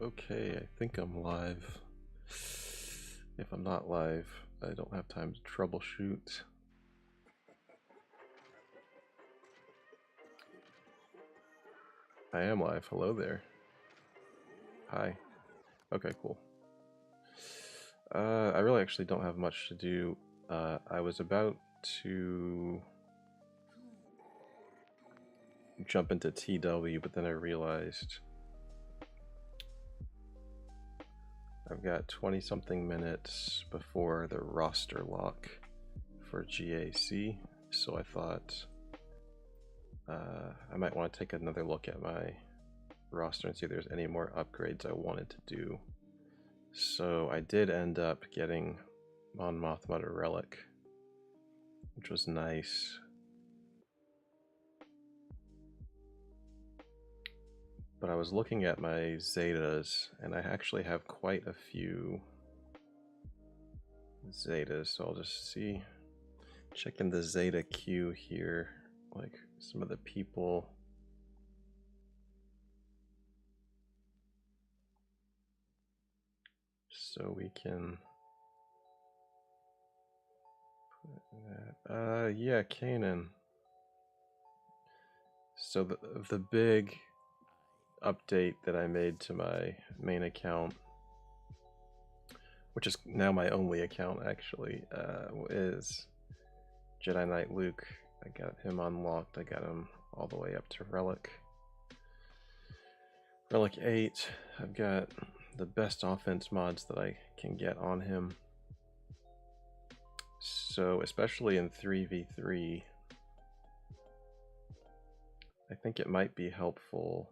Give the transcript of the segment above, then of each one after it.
Okay, I think I'm live. If I'm not live, I don't have time to troubleshoot. I am live. Hello there. Hi. Okay, cool. I really actually don't have much to do. I was about to jump into TW, but then I realized I've got 20-something minutes before the roster lock for GAC, so I thought I might want to take another look at my roster and see if there's any more upgrades I wanted to do. So I did end up getting Mon Mothma to Relic, which was nice. But I was looking at my Zetas, and I actually have quite a few Zetas, so I'll just see. Check in the Zeta queue here, like some of the people. So we can put that. Yeah, Kanan. So the big update that I made to my main account, which is now my only account actually, is Jedi Knight Luke. I got him unlocked. I got him all the way up to Relic 8. I've got the best offense mods that I can get on him. So especially in 3v3, I think it might be helpful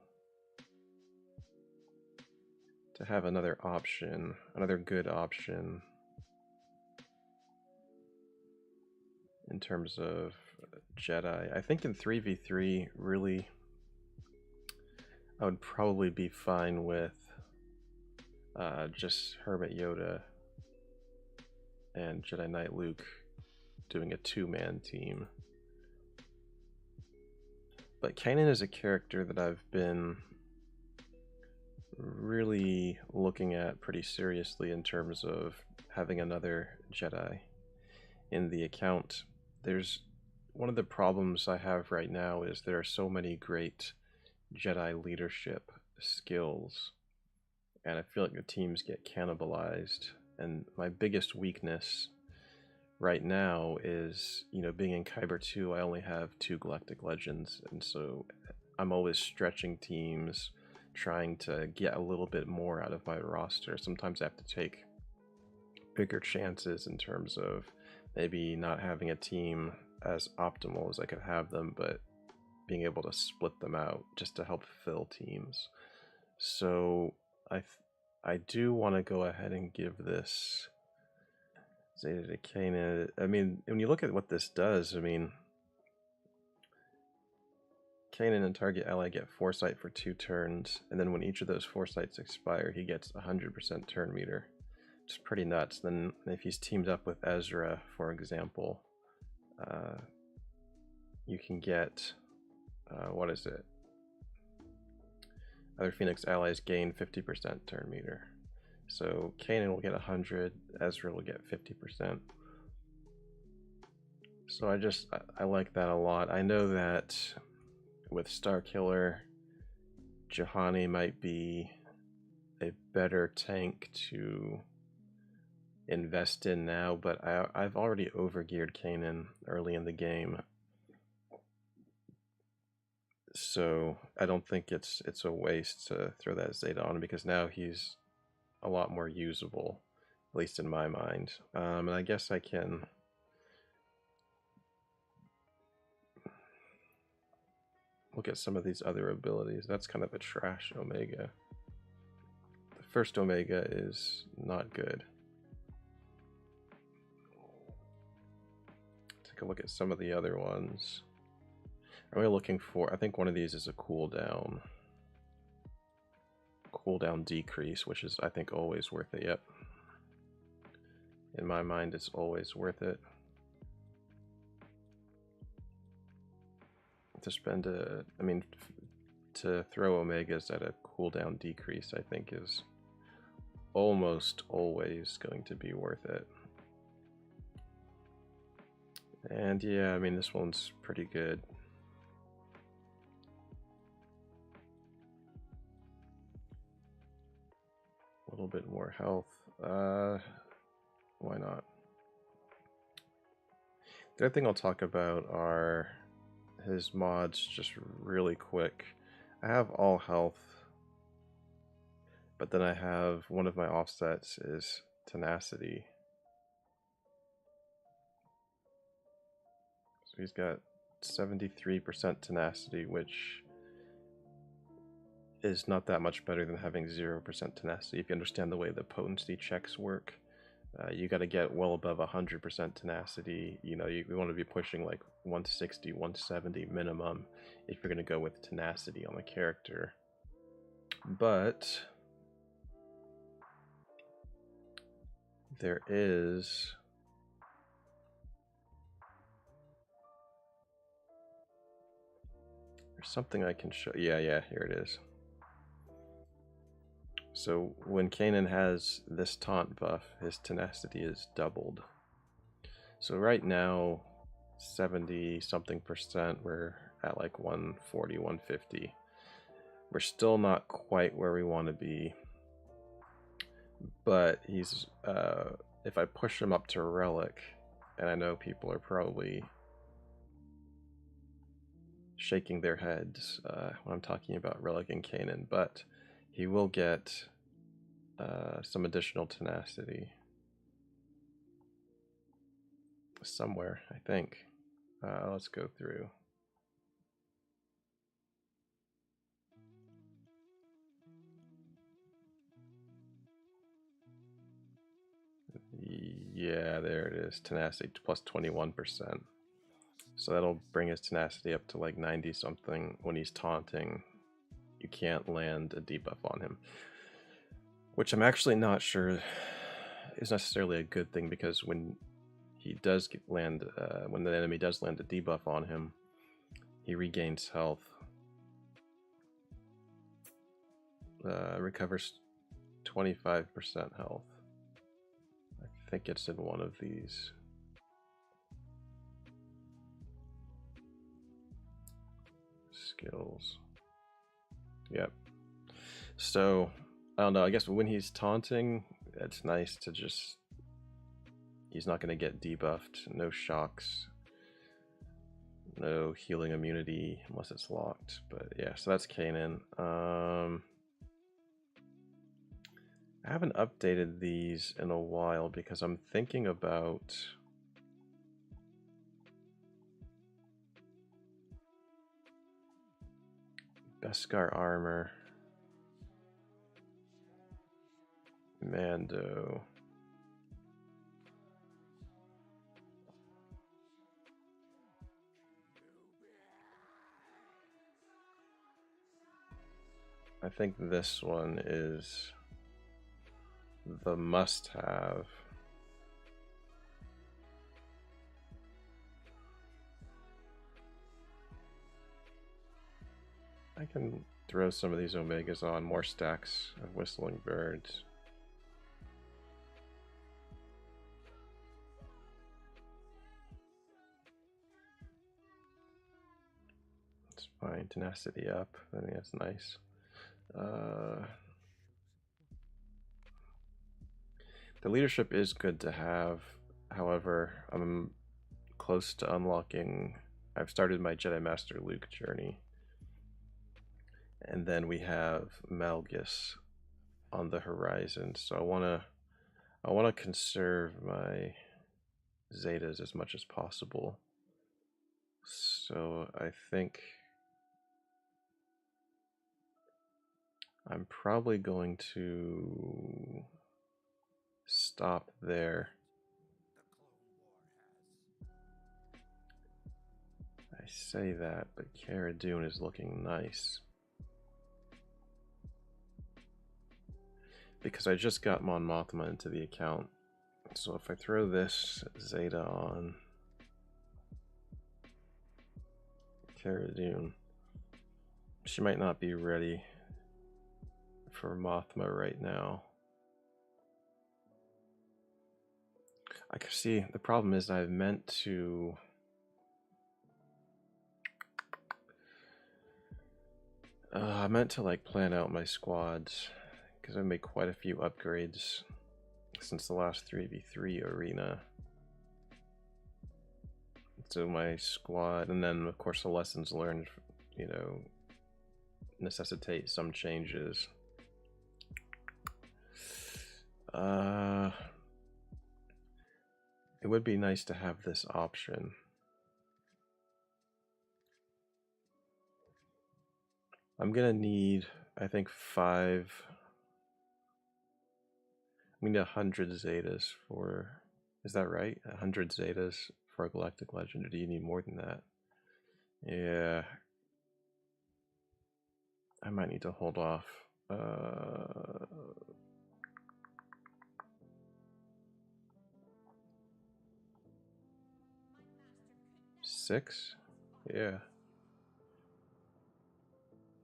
to have another option, another good option in terms of Jedi. I think in 3v3, really, I would probably be fine with just Hermit Yoda and Jedi Knight Luke doing a 2-man team. But Kanan is a character that I've been really looking at pretty seriously in terms of having another Jedi in the account. There's one of the problems I have right now is there are so many great Jedi leadership skills, and I feel like the teams get cannibalized. And my biggest weakness right now is, being in Kyber 2, I only have 2 Galactic Legends, and so I'm always stretching teams, trying to get a little bit more out of my roster. Sometimes I have to take bigger chances in terms of maybe not having a team as optimal as I could have them, but being able to split them out just to help fill teams. So I do want to go ahead and give this Zeta to Kanan. I mean, when you look at what this does, I mean, Kanan and target ally get foresight for 2 turns, and then when each of those foresights expire, he gets 100% turn meter. It's pretty nuts. Then if he's teamed up with Ezra, for example, you can get, what is it? Other Phoenix allies gain 50% turn meter. So Kanan will get 100, Ezra will get 50%. So I like that a lot. I know that with Starkiller, Juhani might be a better tank to invest in now, but I've already overgeared Kanan early in the game, so I don't think it's a waste to throw that Zeta on, because now he's a lot more usable, at least in my mind. And I guess I can look at some of these other abilities. That's kind of a trash Omega. The first Omega is not good. Take a look at some of the other ones. Are we looking for, I think one of these is a cooldown decrease, which is, I think, always worth it. Yep. In my mind, it's always worth it to spend I mean, to throw Omegas at a cooldown decrease, I think, is almost always going to be worth it. And yeah, I mean, this one's pretty good. A little bit more health. Why not? The other thing I'll talk about are his mods just really quick. I have all health, but then I have one of my offsets is tenacity. So he's got 73% tenacity, which is not that much better than having 0% tenacity. If you understand the way the potency checks work, you got to get well above 100% tenacity. You know, you want to be pushing like 160, 170 minimum if you're going to go with tenacity on the character. But there's something I can show. Yeah, here it is. So when Kanan has this taunt buff, his tenacity is doubled. So right now, 70 something percent, we're at like 140, 150. We're still not quite where we want to be, but he's if I push him up to relic, and I know people are probably shaking their heads when I'm talking about relic and Kanan, but he will get some additional tenacity somewhere, I think. Let's go through. Yeah, there it is. Tenacity plus 21%. So that'll bring his tenacity up to like 90 something. When he's taunting, you can't land a debuff on him, which I'm actually not sure is necessarily a good thing, because when he does land, when the enemy does land a debuff on him, he regains health, recovers 25% health. I think it's in one of these. Skills. Yep. So, I don't know, I guess when he's taunting, it's nice to just... He's not going to get debuffed, no shocks, no healing immunity unless it's locked. But yeah, so that's Kanan. I haven't updated these in a while because I'm thinking about Beskar armor, Mando. I think this one is the must-have. I can throw some of these Omegas on, more stacks of Whistling Birds. It's fine, tenacity up, I think that's nice. The leadership is good to have, however, I'm close to unlocking... I've started my Jedi Master Luke journey. And then we have Malgus on the horizon, so I wanna conserve my Zetas as much as possible. So I think I'm probably going to stop there. I say that, but Cara Dune is looking nice. Because I just got Mon Mothma into the account. So if I throw this Zeta on Cara Dune, She might not be ready for Mothma right now. I can see the problem is I meant to like plan out my squads because I made quite a few upgrades since the last 3v3 arena. So my squad, and then of course the lessons learned, you know, necessitate some changes. It would be nice to have this option. I'm gonna need, I think, 100 Zetas for, is that right? 100 Zetas for a Galactic Legend, or do you need more than that? Yeah. I might need to hold off. 6? Yeah.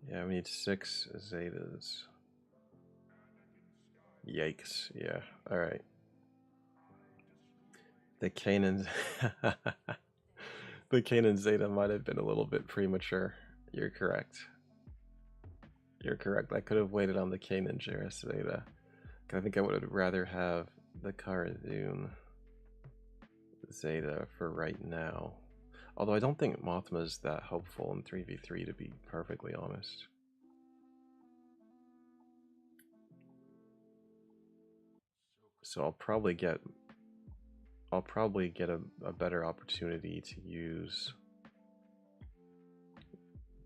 Yeah, we need 6 Zetas. Yikes. Yeah. Alright. The Kanan... the Kanan Zeta might have been a little bit premature. You're correct. You're correct. I could have waited on the Kanan Jarrus Zeta. I think I would rather have the Cara Dune Zeta for right now. Although I don't think Mothma is that helpful in 3v3, to be perfectly honest. So I'll probably get a better opportunity to use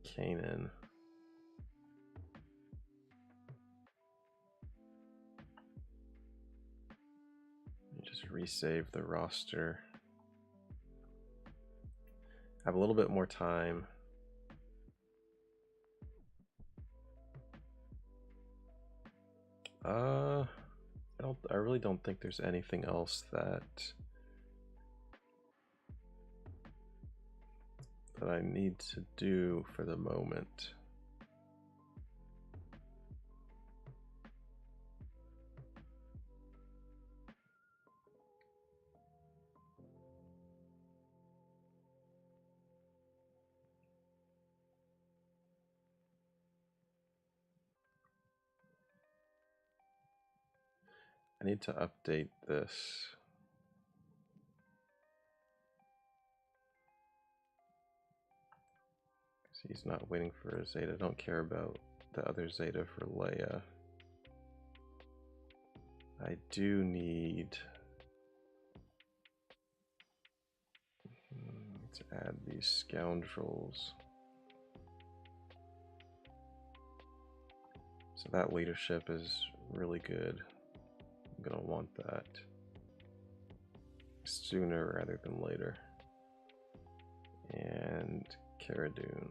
Kanan. Just resave the roster. Have a little bit more time. I really don't think there's anything else that I need to do for the moment. I need to update this. He's not waiting for a Zeta. Don't care about the other Zeta for Leia. I do need to add these scoundrels. So that leadership is really good. I'm gonna want that sooner rather than later. And Cara Dune.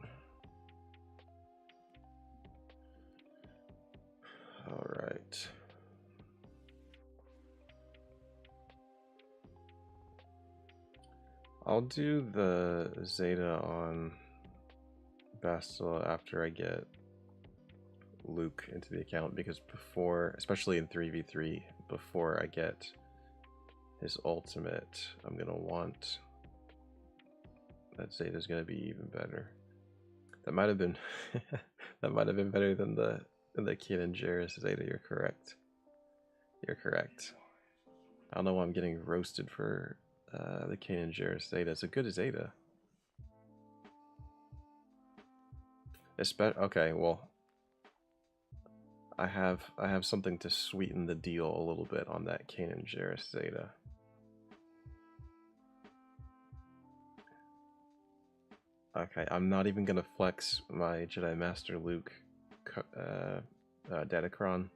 All right. I'll do the Zeta on Bastila after I get Luke into the account, because before, especially in 3v3, before I get his ultimate, I'm gonna want that Zeta's gonna be even better. That might have been that might have been better than the Kanan Jarrus Zeta. You're correct. You're correct. I don't know why I'm getting roasted for the Kanan Jarrus Zeta. It's a good Zeta. Okay, well, I have something to sweeten the deal a little bit on that Kanan Jarrus Zeta. Okay, I'm not even gonna flex my Jedi Master Luke Datacron,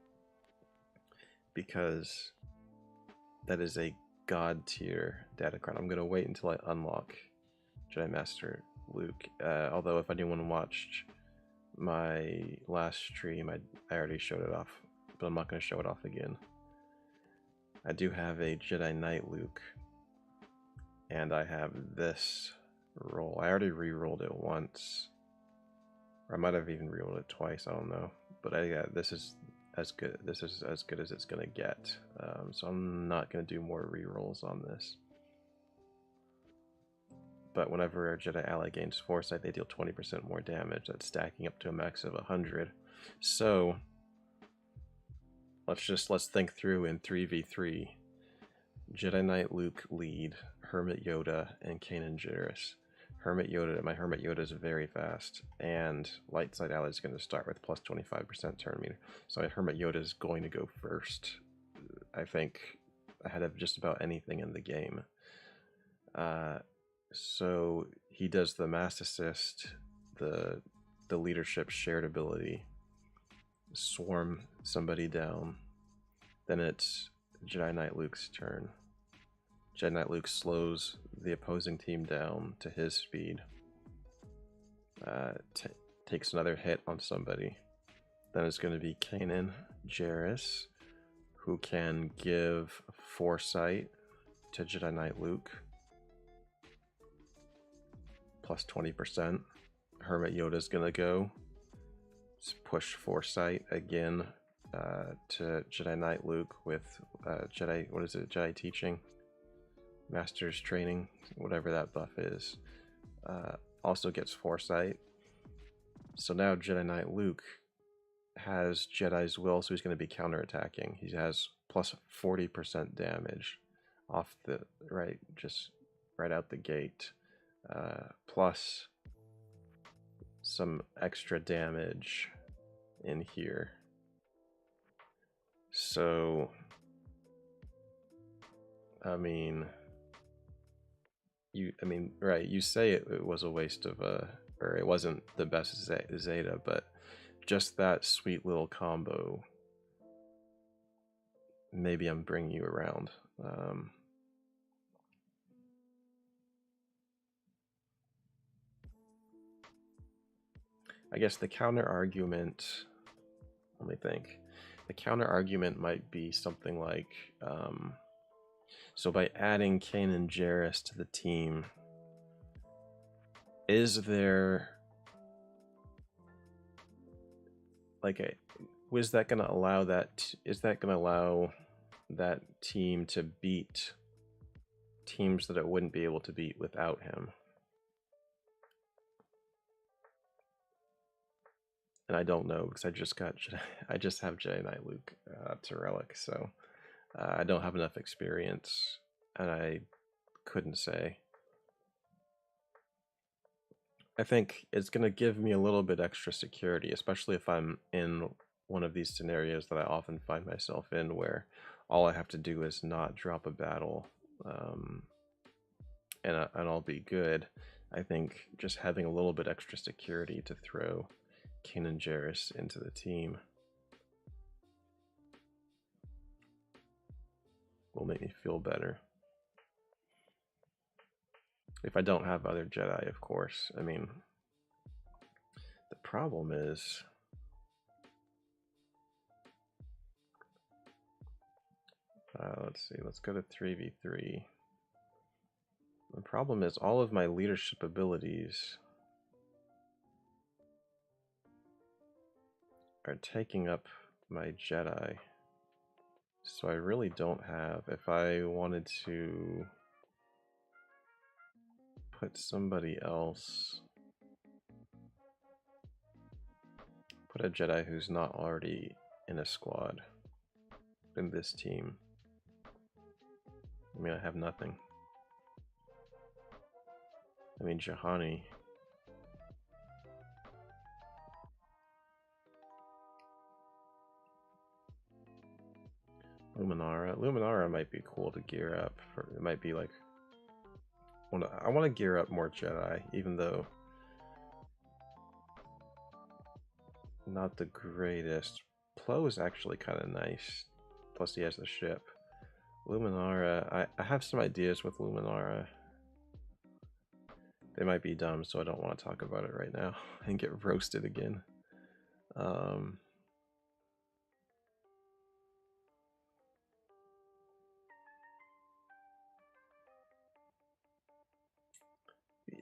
because that is a god tier Datacron. I'm gonna wait until I unlock Jedi Master Luke. Although if anyone watched my last stream, I already showed it off, but I'm not gonna show it off again. I do have a Jedi Knight Luke, and I have this roll. I already re-rolled it once, Or I might have even rerolled it twice, I don't know. But this is as good. This is as good as it's gonna get. So I'm not gonna do more rerolls on this. But whenever a Jedi ally gains foresight, they deal 20% more damage. That's stacking up to a max of 100. So let's think through in 3v3. Jedi Knight Luke lead, Hermit Yoda, and Kanan Jarrus. My Hermit Yoda is very fast, and light side ally is going to start with plus 25% turn meter. So my Hermit Yoda is going to go first, I think, ahead of just about anything in the game. So he does the mass assist, the leadership shared ability, swarm somebody down. Then it's Jedi Knight Luke's turn. Jedi Knight Luke slows the opposing team down to his speed. Takes another hit on somebody. Then it's going to be Kanan Jarrus, who can give foresight to Jedi Knight Luke. Plus 20%. Hermit Yoda's going to go. Push foresight again to Jedi Knight Luke with Jedi teaching? Master's training, whatever that buff is. Also gets foresight. So now Jedi Knight Luke has Jedi's will, so he's going to be counterattacking. He has plus 40% damage off the just right out the gate. Plus some extra damage in here. So, you say it was a waste of or it wasn't the best Zeta, but just that sweet little combo, maybe I'm bringing you around. I guess the counter argument, let me think. The counter argument might be something like, so by adding Kanan Jarrus to the team, is there is that going to allow that team to beat teams that it wouldn't be able to beat without him? And I don't know, because I just have Jedi Knight Luke to relic, so I don't have enough experience, and I couldn't say. I think it's going to give me a little bit extra security, especially if I'm in one of these scenarios that I often find myself in, where all I have to do is not drop a battle, and I'll be good. I think just having a little bit extra security to throw Kanan Jarrus into the team will make me feel better. If I don't have other Jedi, of course. I mean, the problem is, let's see, let's go to 3v3. The problem is all of my leadership abilities are taking up my Jedi. So I really don't have, if I wanted to put somebody else, put a Jedi who's not already in a squad in this team. I mean, I have nothing. I mean, Jahani. Luminara might be cool to gear up. It might be like, I want to gear up more Jedi, even though not the greatest. Plo is actually kind of nice. Plus he has the ship. Luminara, I have some ideas with Luminara. They might be dumb, so I don't want to talk about it right now and get roasted again.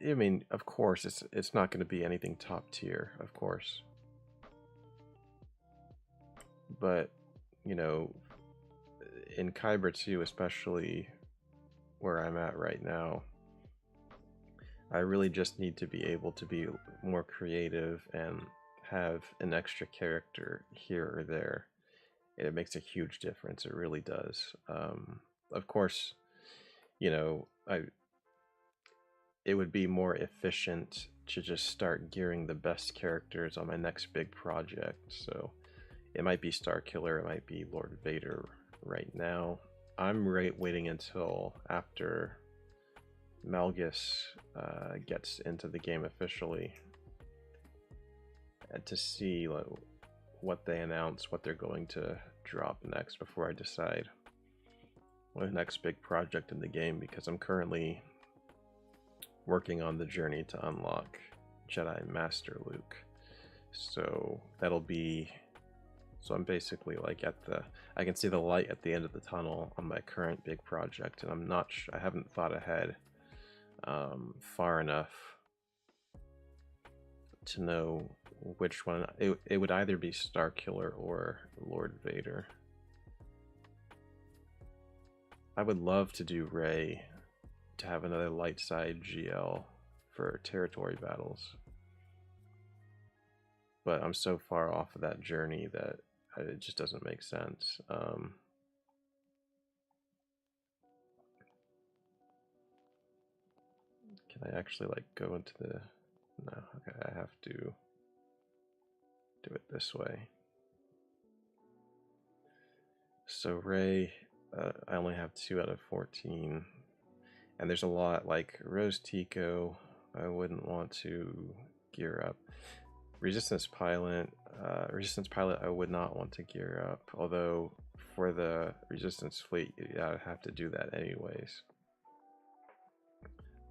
I mean, of course, it's not going to be anything top tier, of course. But, you know, in Kyber 2, especially where I'm at right now, I really just need to be able to be more creative and have an extra character here or there. It makes a huge difference. It really does. Of course, you know, it would be more efficient to just start gearing the best characters on my next big project. So it might be Starkiller, it might be Lord Vader right now. I'm waiting until after Malgus gets into the game officially to see what they announce, what they're going to drop next before I decide what the next big project in the game, because I'm currently working on the journey to unlock Jedi Master Luke. So that'll be, so I'm basically like I can see the light at the end of the tunnel on my current big project, and I'm not I haven't thought ahead far enough to know which one. It would either be Starkiller or Lord Vader. I would love to do Rey, to have another light side GL for territory battles, but I'm so far off of that journey that it just doesn't make sense. Can I actually like go into the, no, okay, I have to do it this way. So Rey, I only have 2 out of 14, and there's a lot like Rose Tico. I wouldn't want to gear up. Resistance Pilot, I would not want to gear up, although for the Resistance fleet, yeah, I'd have to do that anyways.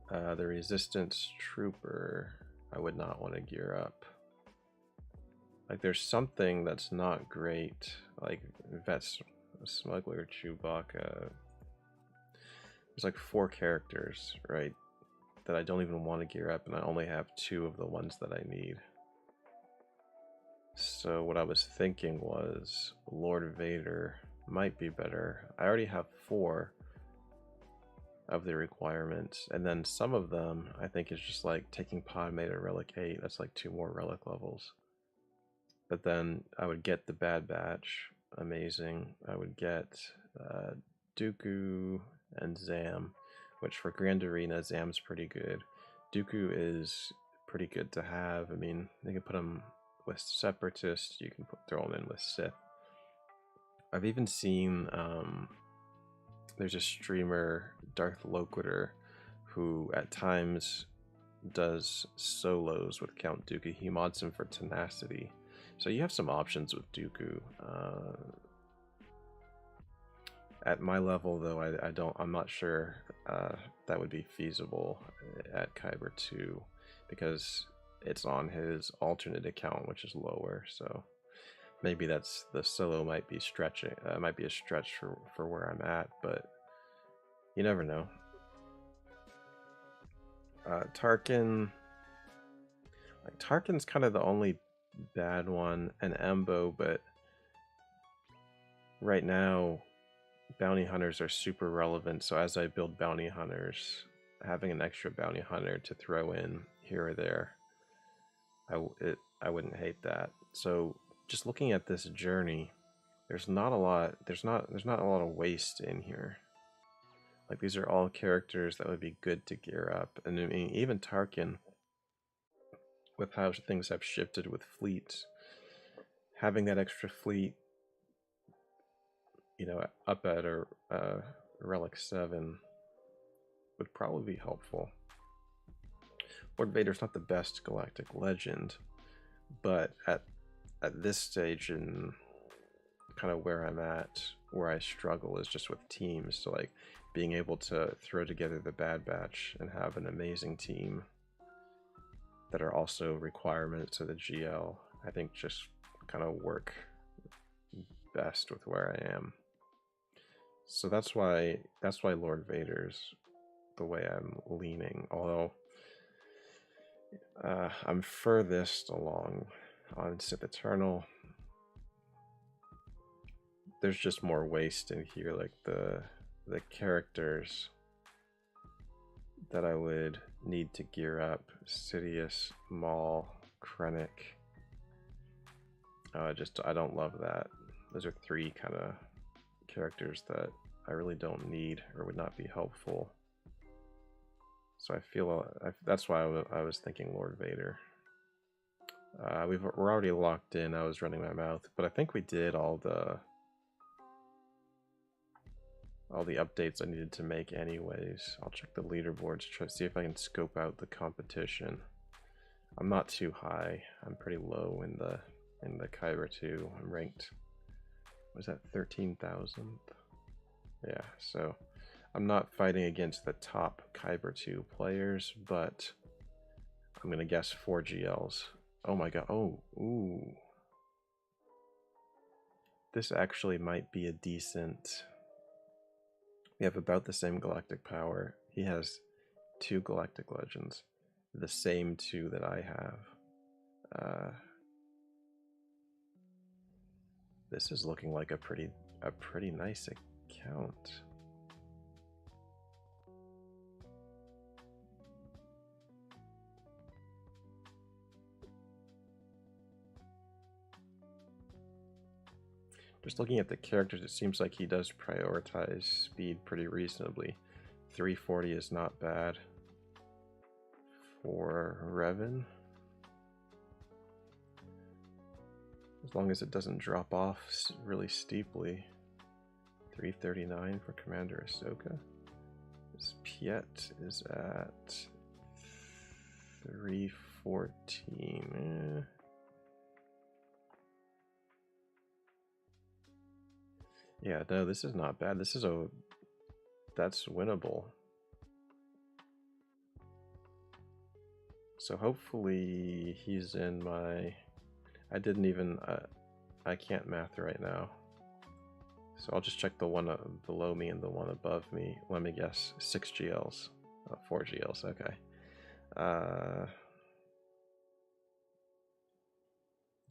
The Resistance Trooper, I would not want to gear up. Like, there's something that's not great, like Vet Smuggler, Chewbacca. There's like 4 characters, right, that I don't even want to gear up, and I only have 2 of the ones that I need. So what I was thinking was Lord Vader might be better. I already have 4 of the requirements, and then some of them I think is just like taking Padme to Relic 8. That's like 2 more relic levels. But then I would get the Bad Batch, amazing. I would get Dooku and Zam, which for Grand Arena, Zam's pretty good. Dooku is pretty good to have. I mean, they can put him with Separatists, you can throw him in with Sith. I've even seen, there's a streamer, Darth Loquitur, who at times does solos with Count Dooku. He mods him for tenacity. So you have some options with Dooku. At my level, though, I'm not sure that would be feasible at Kyber 2, because it's on his alternate account, which is lower. So maybe that's the solo might be stretching. Might be a stretch for where I'm at, but you never know. Tarkin. Like, Tarkin's kind of the only bad one, and Embo, but right now bounty hunters are super relevant. So as I build bounty hunters, having an extra bounty hunter to throw in here or there, I wouldn't hate that. So just looking at this journey, there's not a lot of waste in here. Like, these are all characters that would be good to gear up. And I mean, even Tarkin, with how things have shifted with fleets, having that extra fleet, you know, up at a Relic 7 would probably be helpful. Lord Vader's not the best galactic legend, but at this stage in kind of where I'm at, where I struggle is just with teams. So like being able to throw together the Bad Batch and have an amazing team that are also requirements to the GL, I think just kind of work best with where I am. So that's why Lord Vader's the way I'm leaning. Although I'm furthest along on Sith Eternal. There's just more waste in here, like the characters that I would need to gear up: Sidious, Maul, Krennic. I don't love that. Those are three kind of characters that I really don't need or would not be helpful. So I feel that's why I was thinking Lord Vader. We're already locked in. I was running my mouth, but I think we did all the updates I needed to make anyways. I'll check the leaderboards, try to see if I can scope out the competition. I'm not too high. I'm pretty low in the Kyber 2. I'm ranked, was that 13,000? Yeah, so I'm not fighting against the top Kyber 2 players, but I'm gonna guess 4 GLs. Oh my god, oh, ooh. This actually might be a decent... We have about the same galactic power. He has 2 galactic legends, the same 2 that I have. This is looking like a pretty nice account. Just looking at the characters, it seems like he does prioritize speed pretty reasonably. 340 is not bad for Revan, as long as it doesn't drop off really steeply. 339 for Commander Ahsoka. This Piet is at 314. Yeah, no, this is not bad. This is that's winnable. So hopefully he's in my... I didn't even... I can't math right now. So I'll just check the one below me and the one above me. Let me guess. 6 GLs. 4 GLs, okay.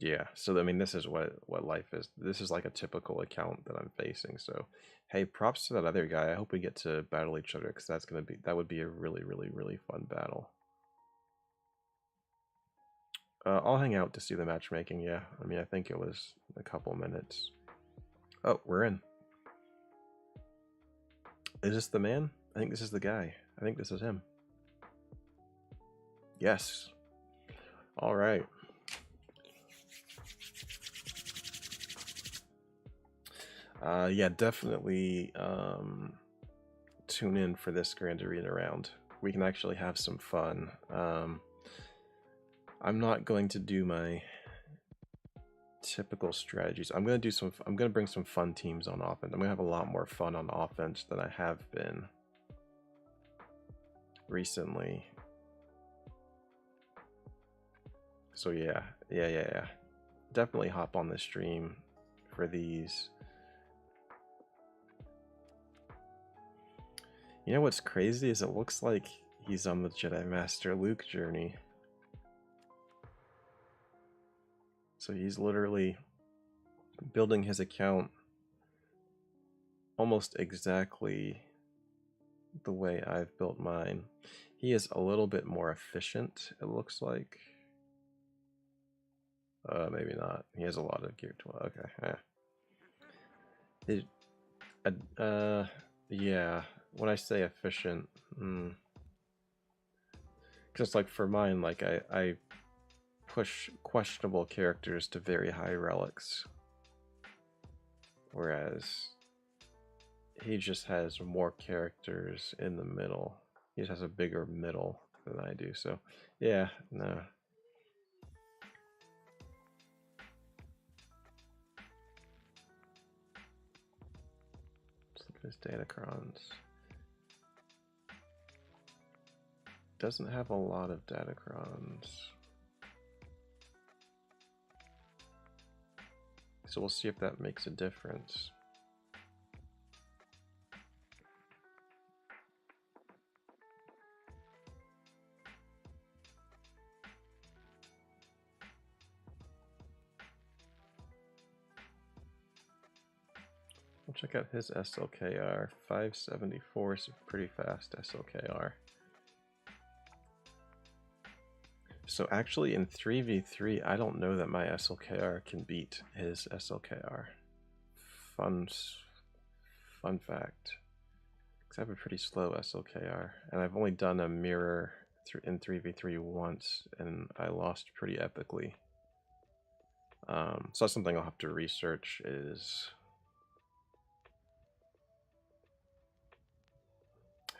Yeah, so I mean, this is what life is. This is like a typical account that I'm facing. So, hey, props to that other guy. I hope we get to battle each other, because that would be a really, really, really fun battle. I'll hang out to see the matchmaking. Yeah, I mean, I think it was a couple minutes. Oh, we're in. Is this the man? I think this is the guy. I think this is him. Yes. All right. Yeah, definitely tune in for this Grand Arena round. We can actually have some fun. I'm not going to do my typical strategies. I'm going to bring some fun teams on offense. I'm going to have a lot more fun on offense than I have been recently. So yeah. Definitely hop on the stream for these. You know what's crazy is it looks like he's on the Jedi Master Luke journey. So he's literally building his account almost exactly the way I've built mine. He is a little bit more efficient, it looks like. Maybe not. He has a lot of gear 12. Okay, yeah. Yeah. When I say efficient, because like for mine, like I push questionable characters to very high relics, whereas he just has more characters in the middle. He just has a bigger middle than I do. So yeah, no. Let's look at his datacrons. Doesn't have a lot of datacrons. So we'll see if that makes a difference. check out his SLKR. 574 is a pretty fast SLKR. So actually in 3v3, I don't know that my SLKR can beat his SLKR. Fun fact. Because I have a pretty slow SLKR. And I've only done a mirror in 3v3 once, and I lost pretty epically. So that's something I'll have to research, is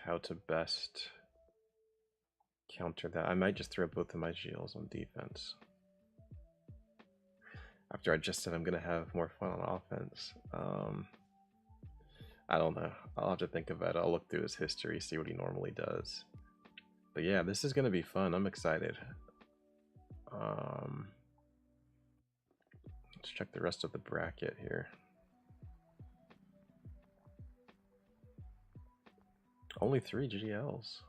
how to best counter that. I might just throw both of my GLs on defense. After I just said I'm going to have more fun on offense. I don't know. I'll have to think about it. I'll look through his history, see what he normally does. But yeah, this is going to be fun. I'm excited. Let's check the rest of the bracket here. Only 3 GLs.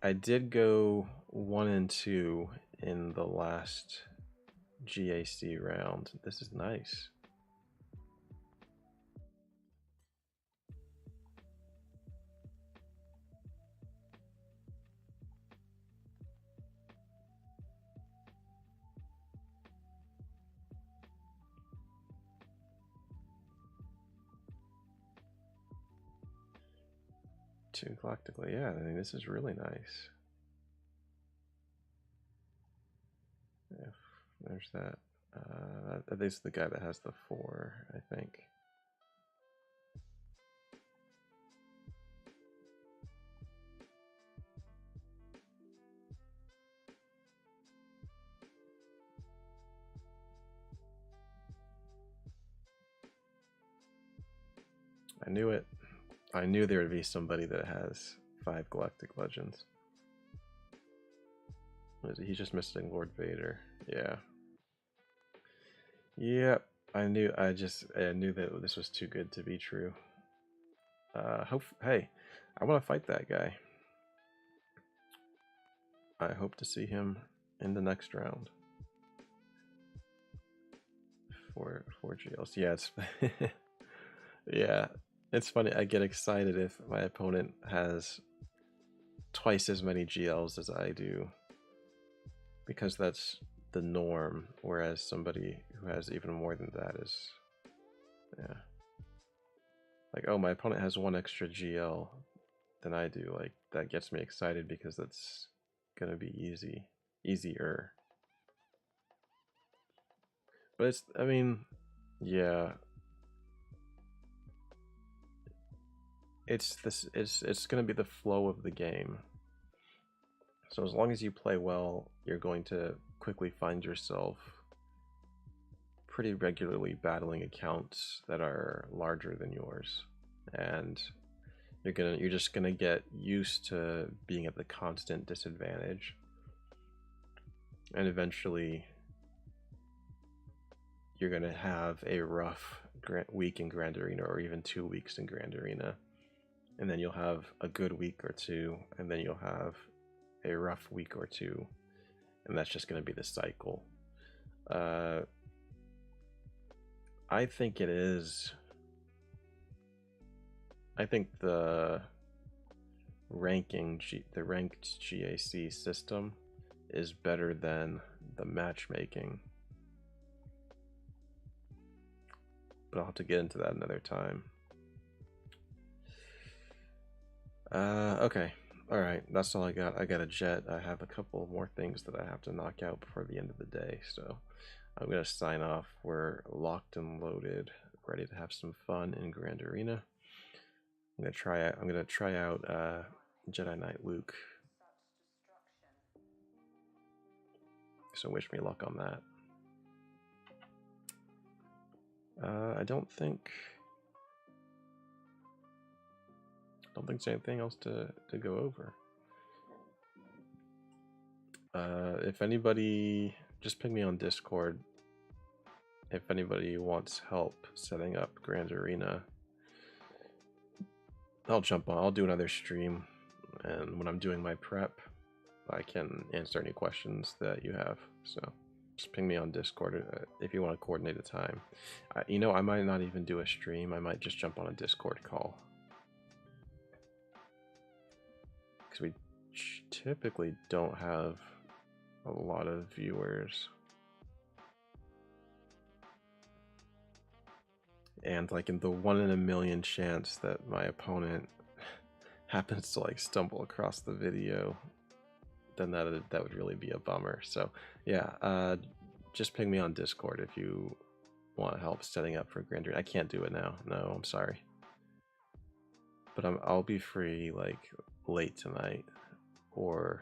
I did go 1 and 2 in the last GAC round. This is nice. Two galactically, yeah. I mean, this is really nice. Yeah, there's that. This is the guy that has the 4, I think. I knew it. I knew there would be somebody that has 5 Galactic Legends. He's just missing Lord Vader. Yeah. Yep. I knew that this was too good to be true. Hey, I want to fight that guy. I hope to see him in the next round. 4 GLs. Yeah, it's yeah. It's funny, I get excited if my opponent has twice as many GLs as I do, because that's the norm, whereas somebody who has even more than that is, yeah. Like, oh, my opponent has 1 extra GL than I do. Like, that gets me excited because that's gonna be easier. But it's, I mean, yeah. It's going to be the flow of the game. So as long as you play well, you're going to quickly find yourself pretty regularly battling accounts that are larger than yours, and you're just gonna get used to being at the constant disadvantage, and eventually you're gonna have a rough week in Grand Arena, or even 2 weeks in Grand Arena. And then you'll have a good week or 2, and then you'll have a rough week or 2, and that's just going to be the cycle. I think it is. I think the ranked GAC system is better than the matchmaking, but I'll have to get into that another time. Okay. Alright, that's all I got. I got a jet. I have a couple more things that I have to knock out before the end of the day, so I'm going to sign off. We're locked and loaded, ready to have some fun in Grand Arena. I'm going to try out Jedi Knight Luke. So wish me luck on that. I don't think there's anything else to go over. If anybody, just ping me on Discord if anybody wants help setting up Grand Arena. I'll jump on. I'll do another stream, and when I'm doing my prep, I can answer any questions that you have. So Just ping me on Discord if you want to coordinate a time. You know, I might not even do a stream. I might just jump on a Discord call. Because we typically don't have a lot of viewers. And like in the 1 in a million chance that my opponent happens to like stumble across the video, then that would really be a bummer. So yeah, just ping me on Discord if you want help setting up for Grand Dune. I can't do it now. No, I'm sorry. But I'll be free like late tonight, or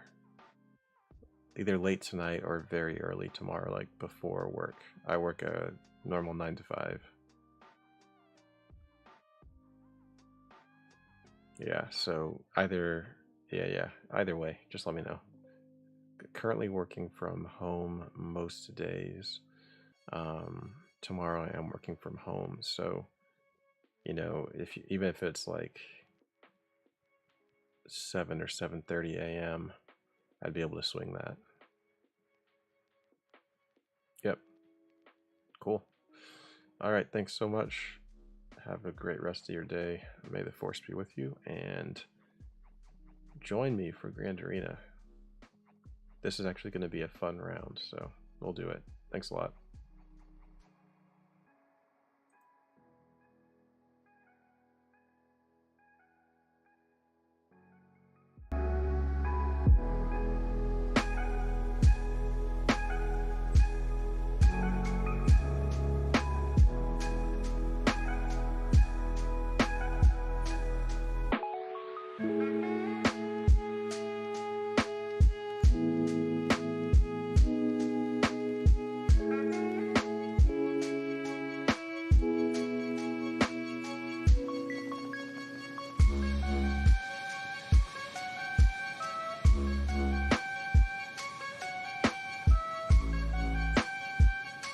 either late tonight or very early tomorrow, like before work. I work a normal 9 to 5. Yeah, so either way, just let me know. Currently working from home most days. Tomorrow I am working from home, so you know, even if it's like 7 or 7:30 a.m., I'd be able to swing that. Yep. Cool. All right, thanks so much. Have a great rest of your day. May the force be with you, and join me for Grand Arena. This is actually going to be a fun round, so we'll do it. Thanks a lot.